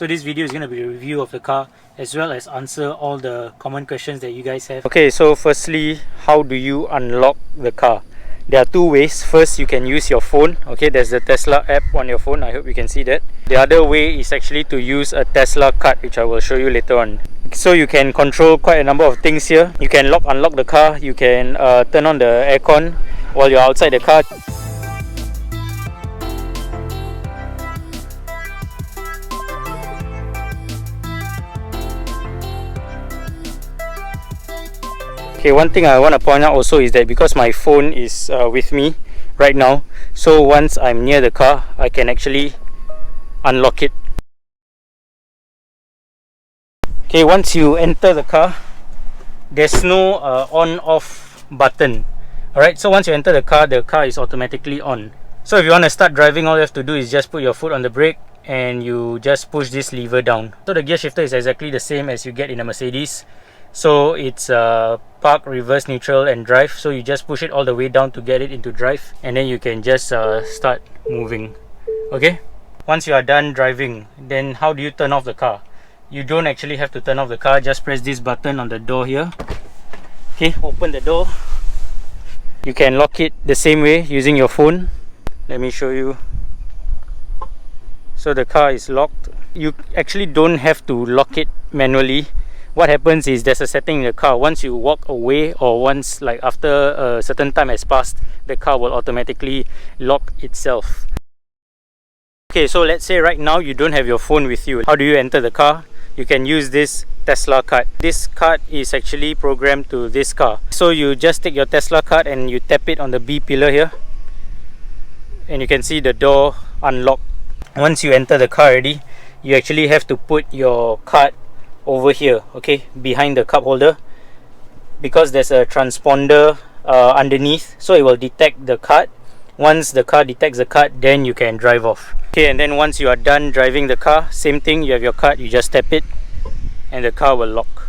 So this video is going to be a review of the car as well as answer all the common questions that you guys have. Okay, so firstly, how do you unlock the car? There are two ways. First, you can use your phone. Okay, there's the Tesla app on your phone. I hope you can see that. The other way is actually to use a Tesla card, which I will show you later on. So you can control quite a number of things here. You can unlock the car. You can turn on the aircon while you're outside the car. Okay, one thing I want to point out also is that because my phone is with me right now, so once I'm near the car, I can actually unlock it. Okay, once you enter the car, there's no on-off button. Alright, so once you enter the car is automatically on. So if you want to start driving, all you have to do is just put your foot on the brake and you just push this lever down. So the gear shifter is exactly the same as you get in a Mercedes. So it's park, reverse, neutral and drive. So you just push it all the way down to get it into drive, and then you can just start moving. Okay, once you are done driving, then how do you turn off the car? You don't actually have to turn off the car. Just press this button on the door here. Okay, open the door. You can lock it the same way using your phone. Let me show you. So the car is locked. You actually don't have to lock it manually. What happens is there's a setting in the car. Once you walk away, or once like after a certain time has passed, the car will automatically lock itself. Okay, so let's say right now you don't have your phone with you. How do you enter the car? You can use this Tesla card. This card is actually programmed to this car. So you just take your Tesla card and you tap it on the B pillar here, and you can see the door unlock. Once you enter the car already, you actually have to put your card over here, okay, behind the cup holder, because there's a transponder underneath, so it will detect the card. Once the car detects the card, then you can drive off. Okay, and then once you are done driving the car, same thing, you have your card, you just tap it and the car will lock.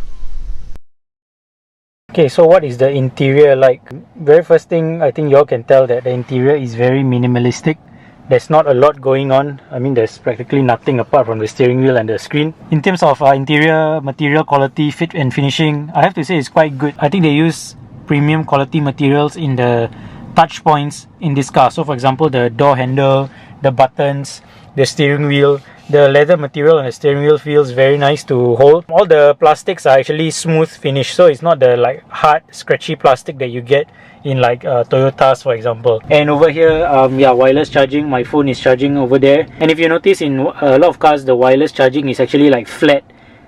Okay, so what is the interior like? Very first thing, I think you all can tell that the interior is very minimalistic. There's not a lot going on. I mean, there's practically nothing apart from the steering wheel and the screen. In terms of interior material quality, fit and finishing, I have to say it's quite good. I think they use premium quality materials in the touch points in this car. So for example, the door handle, the buttons, the steering wheel, the leather material on the steering wheel feels very nice to hold. All the plastics are actually smooth finish, so it's not the like hard scratchy plastic that you get in like Toyotas, for example. And over here, yeah, wireless charging. My phone is charging over there. And if you notice, in a lot of cars, the wireless charging is actually like flat.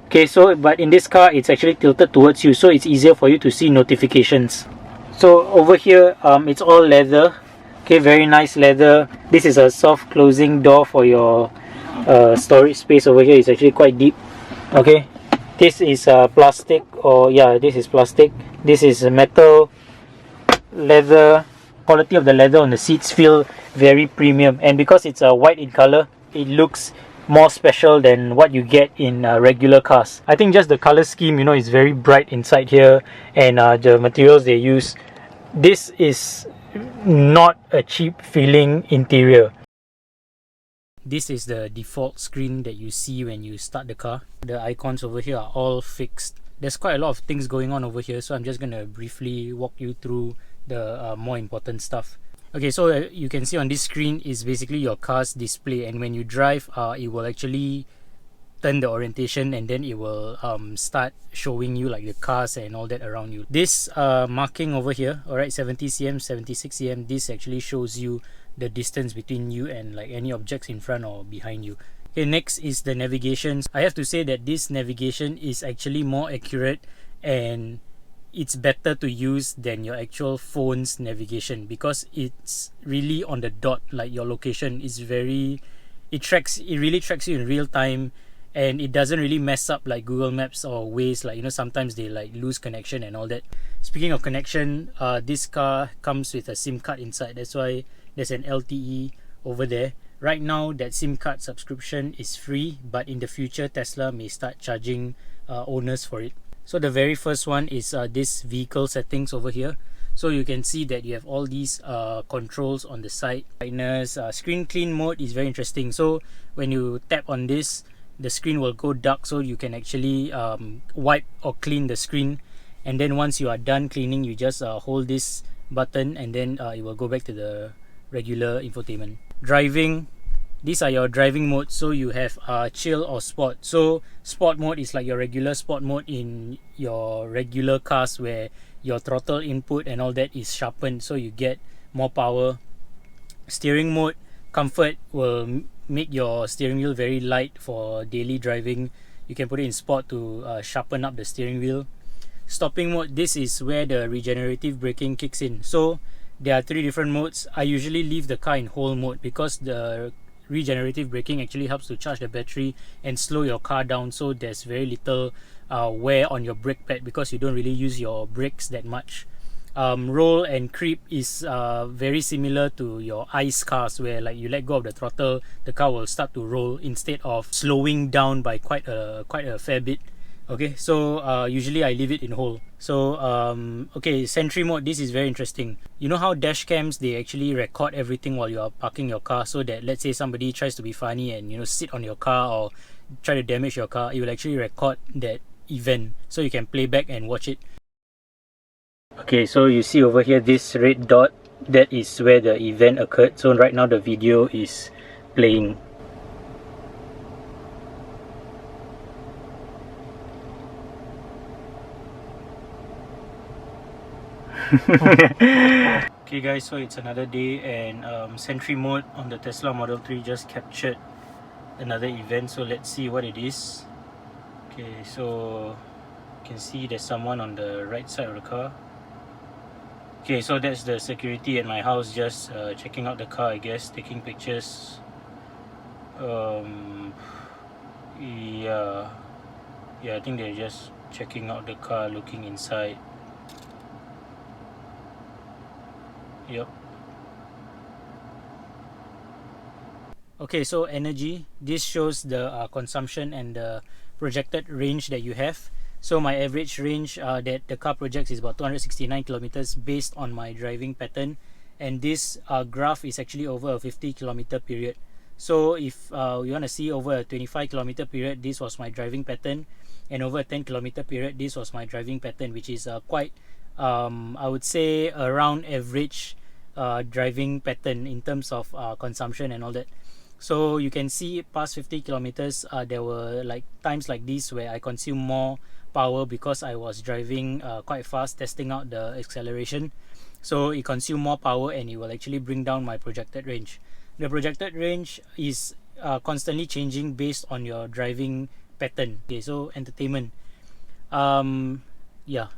Okay, so but in this car, it's actually tilted towards you, so it's easier for you to see notifications. So over here, it's all leather. Okay, very nice leather. This is a soft closing door for your storage space. Over here is actually quite deep. Okay, this is plastic, or yeah, this is plastic. This is metal. Leather, quality of the leather on the seats feel very premium, and because it's white in color, it looks more special than what you get in regular cars. I think just the color scheme, you know, is very bright inside here, and the materials they use. This is not a cheap feeling interior. This is the default screen that you see when you start the car. The icons over here are all fixed. There's quite a lot of things going on over here, so I'm just gonna briefly walk you through the more important stuff. Okay, so you can see on this screen is basically your car's display, and when you drive, it will actually turn the orientation, and then it will start showing you like the cars and all that around you. This marking over here, alright, 70 cm, 76 cm, this actually shows you the distance between you and like any objects in front or behind you. Okay, next is the navigation. I have to say that this navigation is actually more accurate, and it's better to use than your actual phone's navigation, because it's really on the dot. Like your location is very, it really tracks you in real time, and it doesn't really mess up like Google Maps or Waze. Like, you know, sometimes they like lose connection and all that. Speaking of connection, this car comes with a SIM card inside. That's why there's an LTE over there. Right now, that SIM card subscription is free, but in the future, Tesla may start charging owners for it. So the very first one is this vehicle settings over here. So you can see that you have all these controls on the side. Brightness, screen clean mode is very interesting. So when you tap on this, the screen will go dark, so you can actually wipe or clean the screen. And then once you are done cleaning, you just hold this button, and then it will go back to the regular infotainment. Driving, these are your driving modes. So you have chill or sport. So sport mode is like your regular sport mode in your regular cars, where your throttle input and all that is sharpened, so you get more power. Steering mode, comfort, will make your steering wheel very light for daily driving. You can put it in sport to sharpen up the steering wheel. Stopping mode, this is where the regenerative braking kicks in. So there are 3 different modes. I usually leave the car in whole mode because the regenerative braking actually helps to charge the battery and slow your car down, so there's very little wear on your brake pad because you don't really use your brakes that much. Roll and creep is very similar to your ICE cars, where like you let go of the throttle, the car will start to roll instead of slowing down by quite a fair bit. Okay, so usually I leave it in whole. So okay, Sentry Mode, this is very interesting. You know how dash cams, they actually record everything while you are parking your car, so that let's say somebody tries to be funny and sit on your car or try to damage your car, it will actually record that event, so you can play back and watch it. Okay, so you see over here this red dot, that is where the event occurred. So right now the video is playing. Okay guys, so it's another day, and Sentry Mode on the Tesla Model 3 just captured another event. So let's see what it is. Okay, so you can see there's someone on the right side of the car. Okay, so that's the security at my house, just checking out the car, I guess, taking pictures. Yeah, I think they're just checking out the car, looking inside. Yep. Okay, so energy, this shows the consumption and the projected range that you have. So my average range that the car projects is about 269 kilometers based on my driving pattern, and this graph is actually over a 50 kilometer period. So if you want to see over a 25 kilometer period, this was my driving pattern, and over a 10 kilometer period, this was my driving pattern, which is quite I would say around average driving pattern in terms of consumption and all that. So you can see past 50 kilometers, there were like times like this where I consume more power because I was driving quite fast, testing out the acceleration. So it consumed more power, and it will actually bring down my projected range. The projected range is constantly changing based on your driving pattern. Okay, so entertainment, yeah,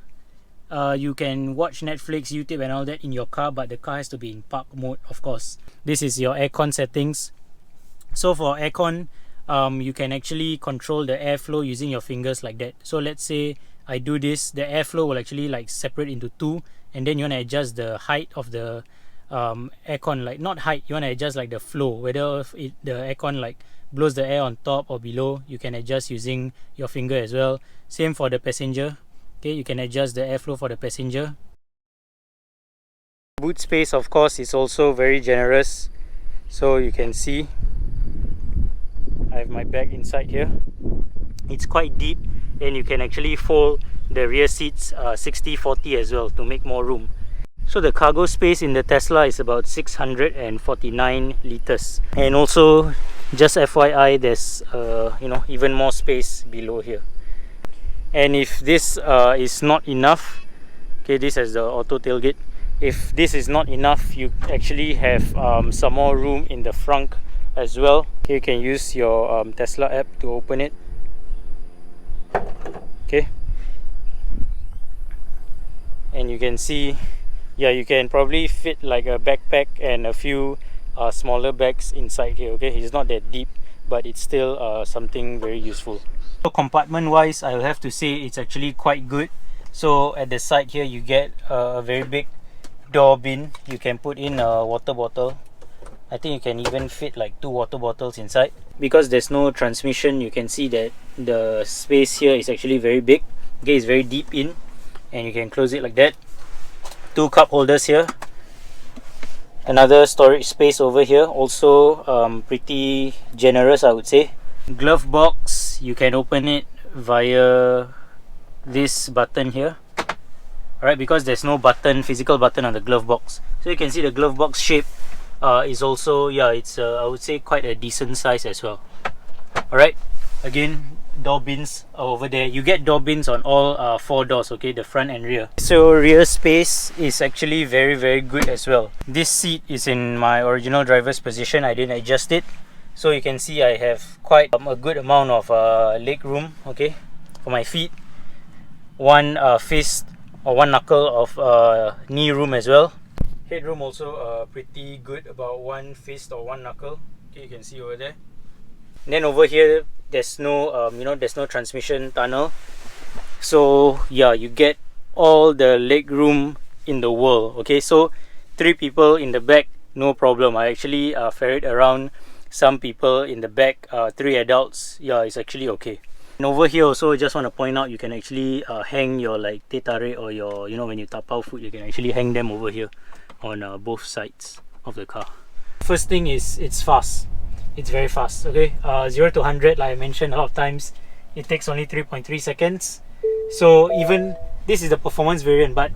you can watch Netflix, YouTube and all that in your car, but the car has to be in park mode, of course. This is your aircon settings. So for aircon, you can actually control the airflow using your fingers like that. So let's say I do this, the airflow will actually like separate into 2, and then you want to adjust the height of the aircon, like not height, you want to adjust like the flow, whether the aircon like blows the air on top or below. You can adjust using your finger as well. Same for the passenger. Okay, you can adjust the airflow for the passenger. Boot space, of course, is also very generous. So you can see I have my bag inside here. It's quite deep, and you can actually fold the rear seats 60-40 as well to make more room. So the cargo space in the Tesla is about 649 liters. And also, just FYI, there's even more space below here. And if this is not enough, okay, this is the auto tailgate. If this is not enough, you actually have some more room in the front as well. Okay, you can use your Tesla app to open it. Okay, and you can see, yeah, you can probably fit like a backpack and a few smaller bags inside here. Okay, it's not that deep, but it's still something very useful. So compartment wise, I'll have to say it's actually quite good. So at the side here, you get a very big door bin. You can put in a water bottle. I think you can even fit like 2 water bottles inside. Because there's no transmission, you can see that the space here is actually very big. Okay, it's very deep in, and you can close it like that. 2 cup holders here. Another storage space over here, also pretty generous, I would say. Glove box, you can open it via this button here. Alright, because there's no button, physical button on the glove box. So you can see the glove box shape is also, yeah, it's I would say quite a decent size as well. Alright, again, door bins are over there. You get door bins on all 4 doors, okay, the front and rear. So rear space is actually very good as well. This seat is in my original driver's position. I didn't adjust it. So you can see I have quite a good amount of leg room, okay, for my feet. One fist or one knuckle of knee room as well. Headroom also pretty good, about one fist or one knuckle. Okay, you can see over there. And then over here, there's no there's no transmission tunnel. So yeah, you get all the leg room in the world. Okay, so 3 people in the back, no problem. I actually ferried around some people in the back, 3 adults. Yeah, it's actually okay. And over here also, just want to point out, you can actually hang your like teh tarik or your, when you tapao food, you can actually hang them over here on both sides of the car. First thing is, it's fast. It's very fast, okay? 0 to 100, like I mentioned a lot of times, it takes only 3.3 seconds. So even, this is the performance variant, but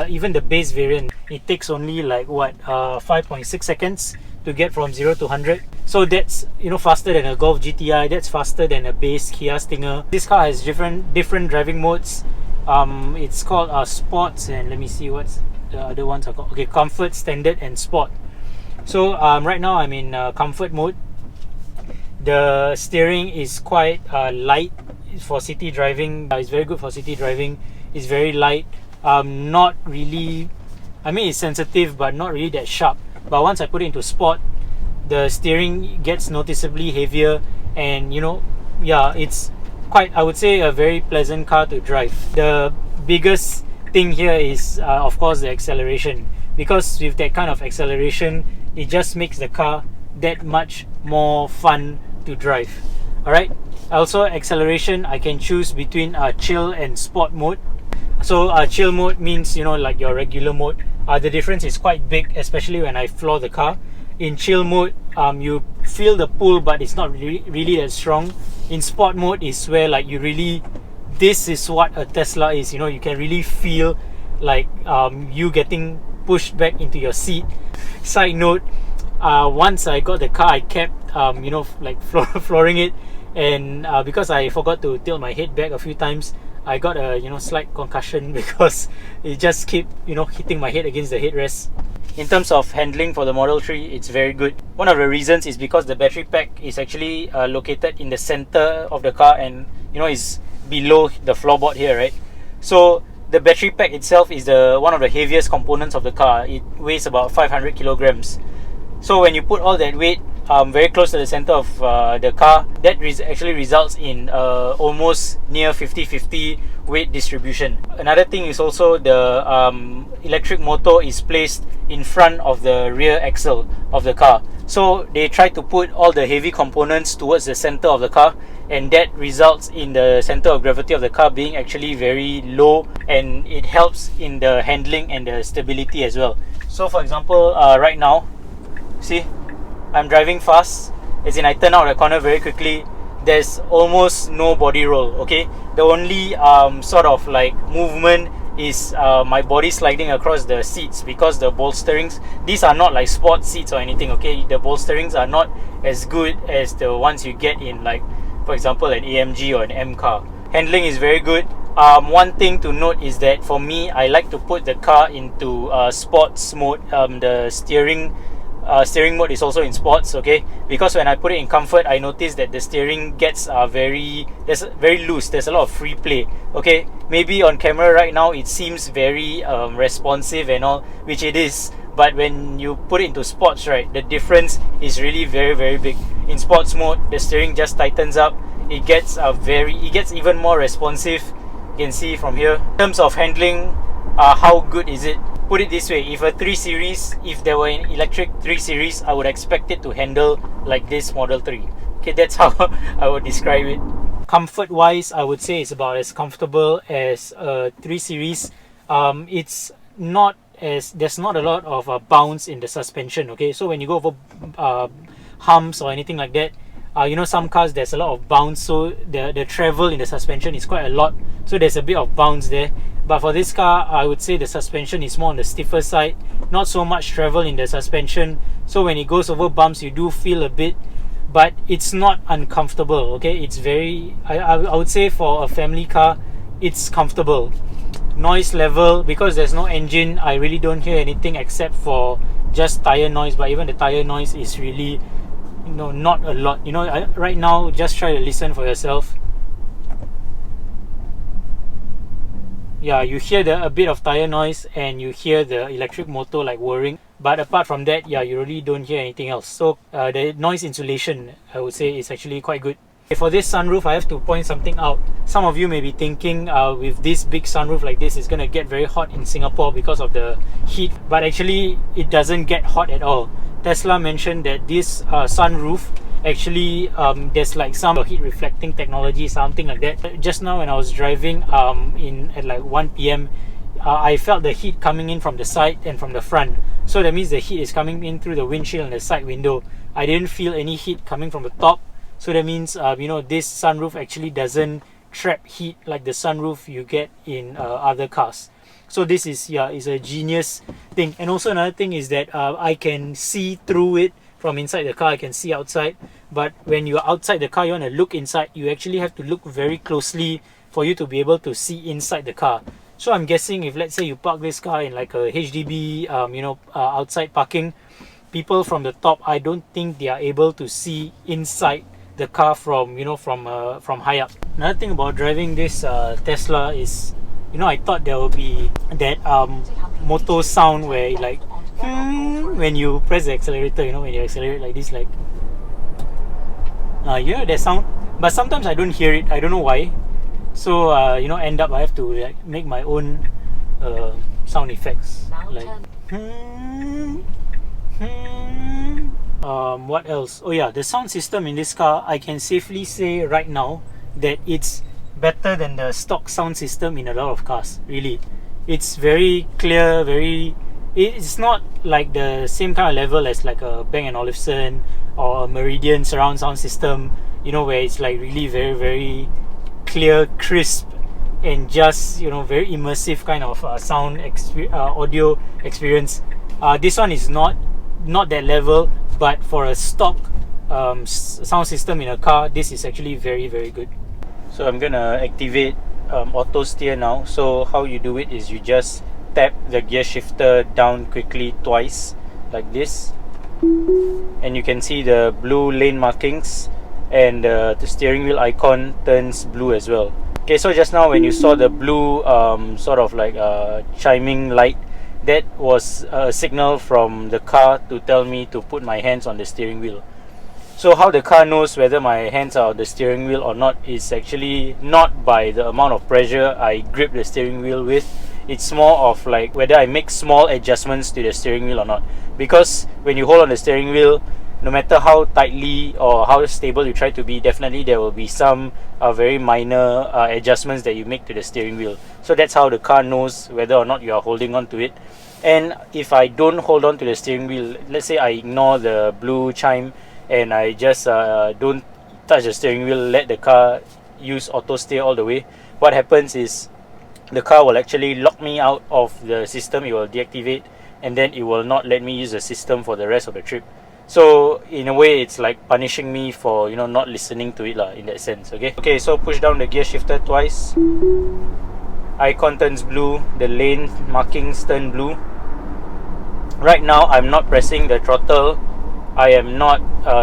even the base variant, it takes only like what, 5.6 seconds to get from 0 to 100. So that's, faster than a Golf GTI, that's faster than a base Kia Stinger. This car has different driving modes. It's called Sports, and let me see what's the other ones are called. Okay, Comfort, Standard and Sport. So right now I'm in Comfort mode. The steering is quite light for city driving. It's very good for city driving. It's very light. Not really, I mean, it's sensitive but not really that sharp. But once I put it into sport, the steering gets noticeably heavier, and yeah, it's quite, I would say, a very pleasant car to drive. The biggest thing here is of course the acceleration, because with that kind of acceleration, it just makes the car that much more fun to drive. Alright, also acceleration, I can choose between chill and sport mode. So chill mode means like your regular mode. The difference is quite big, especially when I floor the car. In chill mode, you feel the pull, but it's not really that strong. In sport mode is where like you really, this is what a Tesla is. You can really feel like you getting pushed back into your seat. Side note, once I got the car, I kept like flooring it, and because I forgot to tilt my head back a few times, I got a slight concussion because it just kept hitting my head against the headrest. In terms of handling for the Model 3, it's very good. One of the reasons is because the battery pack is actually located in the center of the car, and is below the floorboard here, right? So the battery pack itself is one of the heaviest components of the car. It weighs about 500 kilograms. So when you put all that weight very close to the center of the car, that actually results in almost near 50-50 weight distribution. Another thing is also the electric motor is placed in front of the rear axle of the car. So they try to put all the heavy components towards the center of the car, and that results in the center of gravity of the car being actually very low, and it helps in the handling and the stability as well. So for example, right now, see, I'm driving fast, as in I turn out the corner very quickly. There's almost no body roll, okay? The only sort of like movement is my body sliding across the seats, because the bolsterings, these are not like sport seats or anything, okay? The bolsterings are not as good as the ones you get in, like, for example, an AMG or an M car. Handling is very good. One thing to note is that for me, I like to put the car into sports mode. The steering mode is also in sports, okay? Because when I put it in comfort, I noticed that the steering gets very loose. There's a lot of free play, okay? Maybe on camera right now it seems very responsive and all, which it is, but when you put it into sports, right, the difference is really very big. In sports mode, the steering just tightens up. It gets even more responsive. You can see from here. In terms of handling, how good is it? Put it this way, if there were an electric 3 Series, I would expect it to handle like this Model 3. Okay, that's how I would describe it. Comfort wise, I would say it's about as comfortable as a 3 Series. It's not as, there's not a lot of bounce in the suspension, okay? So when you go over humps or anything like that, You know, some cars there's a lot of bounce, so the travel in the suspension is quite a lot, so there's a bit of bounce there. But for this car, I would say the suspension is more on the stiffer side, not so much travel in the suspension, so when it goes over bumps you do feel a bit, but it's not uncomfortable. Okay, it's very, I would say for a family car it's comfortable. Noise level, because there's no engine, I really don't hear anything except for just tire noise, but even the tire noise is really, you know, not a lot. You know, right now just try to listen for yourself. Yeah, you hear a bit of tire noise and you hear the electric motor like whirring, but apart from that, yeah, you really don't hear anything else. So the noise insulation, I would say, is actually quite good. For this sunroof, I have to point something out. Some of you may be thinking with this big sunroof like this, it's going to get very hot in Singapore because of the heat, but actually it doesn't get hot at all. Tesla mentioned that this sunroof actually there's like some heat reflecting technology, something like that. Just now when I was driving at like 1 p.m, I felt the heat coming in from the side and from the front. So that means the heat is coming in through the windshield and the side window. I didn't feel any heat coming from the top. So that means you know, this sunroof actually doesn't trap heat like the sunroof you get in other cars. So this is, yeah, is a genius thing. And also another thing is that I can see through it from inside the car. I can see outside, but when you're outside the car, you want to look inside, you actually have to look very closely for you to be able to see inside the car. So I'm guessing if, let's say, you park this car in like a HDB you know, outside parking, people from the top, I don't think they are able to see inside the car from, you know, from high up. Another thing about driving this Tesla is, you know, I thought there will be that motor sound where it like when you press the accelerator, you know, when you accelerate like this, like you hear that sound, but sometimes I don't hear it. I don't know why. So you know, end up I have to like make my own sound effects, like what else? Oh yeah, the sound system in this car, I can safely say right now that it's better than the stock sound system in a lot of cars. Really, it's very clear, it's not like the same kind of level as like a Bang & Olufsen or a Meridian surround sound system, you know, where it's like really very clear, crisp, and just, you know, very immersive kind of audio experience. This one is not that level, but for a stock sound system in a car, this is actually very good. So I'm gonna activate Autosteer now. So how you do it is you just tap the gear shifter down quickly twice like this, and you can see the blue lane markings, and the steering wheel icon turns blue as well. Okay, so just now when you saw the blue sort of like chiming light, that was a signal from the car to tell me to put my hands on the steering wheel. So how the car knows whether my hands are on the steering wheel or not is actually not by the amount of pressure I grip the steering wheel with. It's more of like whether I make small adjustments to the steering wheel or not. Because when you hold on the steering wheel, no matter how tightly or how stable you try to be, definitely there will be some very minor adjustments that you make to the steering wheel. So that's how the car knows whether or not you are holding on to it. And if I don't hold on to the steering wheel, let's say I ignore the blue chime and I just don't touch the steering wheel, let the car use auto steer all the way, what happens is the car will actually lock me out of the system. It will deactivate, and then it will not let me use the system for the rest of the trip. So in a way, it's like punishing me for, you know, not listening to it in that sense. Okay, so push down the gear shifter twice, icon turns blue, the lane markings turn blue. Right now I'm not pressing the throttle, I am not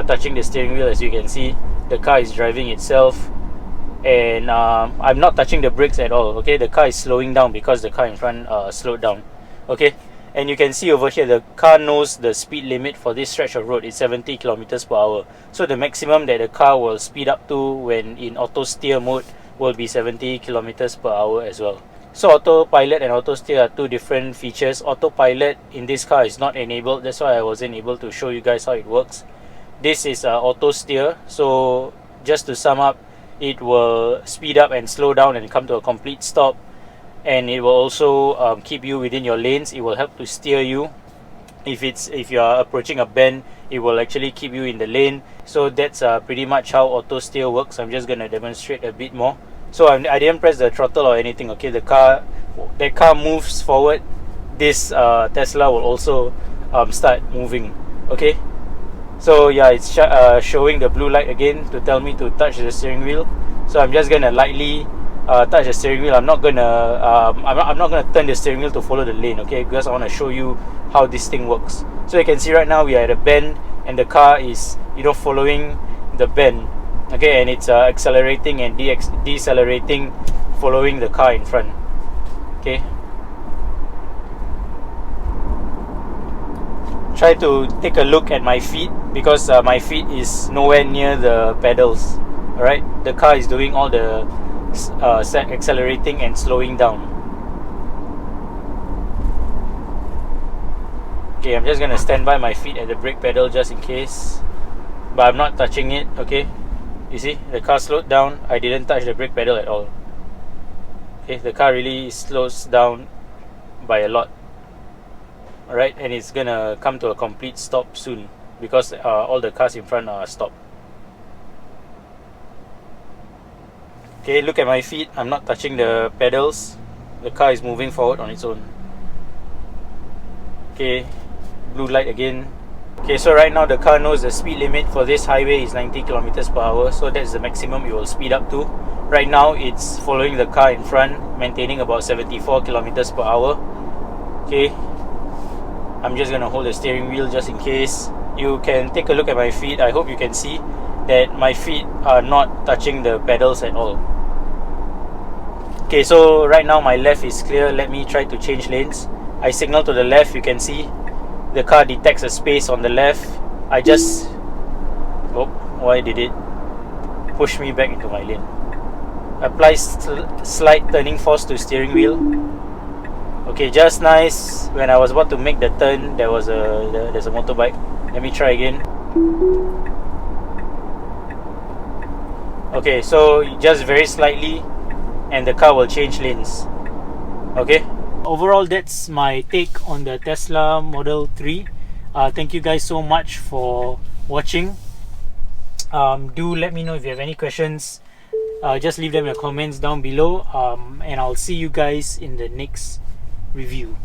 touching the steering wheel. As you can see, the car is driving itself, and I'm not touching the brakes at all. Okay, the car is slowing down because the car in front slowed down. Okay, and you can see over here the car knows the speed limit for this stretch of road is 70 kilometers per hour. So the maximum that the car will speed up to when in auto steer mode will be 70 kilometers per hour as well. So Autopilot and Autosteer are two different features. Autopilot in this car is not enabled, that's why I wasn't able to show you guys how it works. This is Autosteer. So just to sum up, it will speed up and slow down and come to a complete stop, and it will also keep you within your lanes. It will help to steer you. If you are approaching a bend, it will actually keep you in the lane. So that's pretty much how Autosteer works. I'm just gonna demonstrate a bit more. So I didn't press the throttle or anything. Okay, the car moves forward. This Tesla will also start moving. Okay, so yeah, it's showing the blue light again to tell me to touch the steering wheel. So I'm just gonna lightly touch the steering wheel. I'm not gonna turn the steering wheel to follow the lane. Okay, because I want to show you how this thing works. So you can see right now we are at a bend and the car is following the bend. Okay, and it's accelerating and decelerating following the car in front. Okay, try to take a look at my feet, because my feet is nowhere near the pedals. Alright, the car is doing all the accelerating and slowing down. Okay, I'm just gonna stand by my feet at the brake pedal just in case, but I'm not touching it. Okay, you see the car slowed down. I didn't touch the brake pedal at all. Okay, the car really slows down by a lot. Alright, and it's gonna come to a complete stop soon because all the cars in front are stopped. Okay, look at my feet. I'm not touching the pedals. The car is moving forward on its own. Okay, blue light again. Okay, so right now the car knows the speed limit for this highway is 90 kilometers per hour, so that's the maximum it will speed up to. Right now it's following the car in front, maintaining about 74 kilometers per hour. Okay, I'm just gonna hold the steering wheel just in case. You can take a look at my feet. I hope you can see that my feet are not touching the pedals at all. Okay, so right now my left is clear. Let me try to change lanes. I signal to the left. You can see the car detects a space on the left. I just why did it push me back into my lane? Apply slight turning force to steering wheel. Okay, just nice. When I was about to make the turn, there's a motorbike. Let me try again. Okay, so just very slightly and the car will change lanes. Okay, overall that's my take on the Tesla Model 3. Thank you guys so much for watching. Do let me know if you have any questions. Just leave them in the comments down below, and I'll see you guys in the next review.